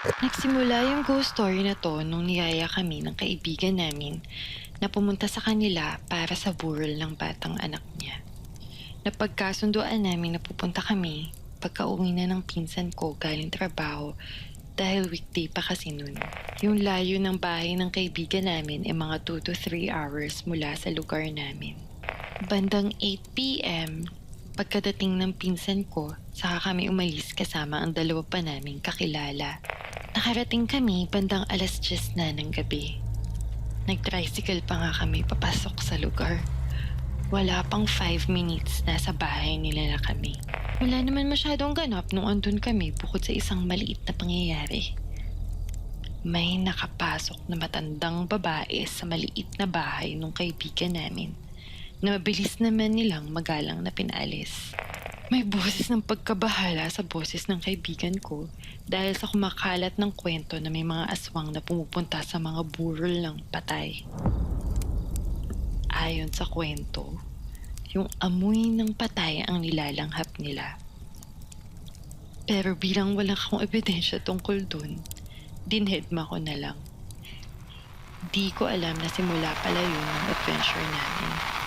Nagsimula yung ghost story na 'to nung niyaya kami ng kaibigan namin na pumunta sa kanila para sa burol ng batang anak niya. Napagkasunduan namin na pupunta kami pagkauwi na ng pinsan ko galing trabaho dahil weekday pa kasi nun. Yung layo ng bahay ng kaibigan namin ay mga 2 to 3 hours mula sa lugar namin. Bandang 8 p.m., pagkadating ng pinsan ko, saka kami umalis kasama ang dalawa pa naming kakilala. Nakarating kami bandang 10:00 na ng gabi. Nag-tricycle pa nga kami papasok sa lugar. Wala pang 5 minutes nasa bahay nila na kami. Wala naman masyadong ganap nung andun kami bukod sa isang maliit na pangyayari. May nakapasok na matandang babae sa maliit na bahay nung kaibigan namin na mabilis naman nilang magalang na pinaalis. May boses ng pagkabahala sa boses ng kaibigan ko dahil sa kumakalat ng kwento na may mga aswang na pumupunta sa mga burol ng patay. Ayon sa kwento, yung amoy ng patay ang nilalanghap nila. Pero bilang walang akong ebidensya tungkol dun, dinhedma ko na lang. Di ko alam na simula pala yun ng adventure namin.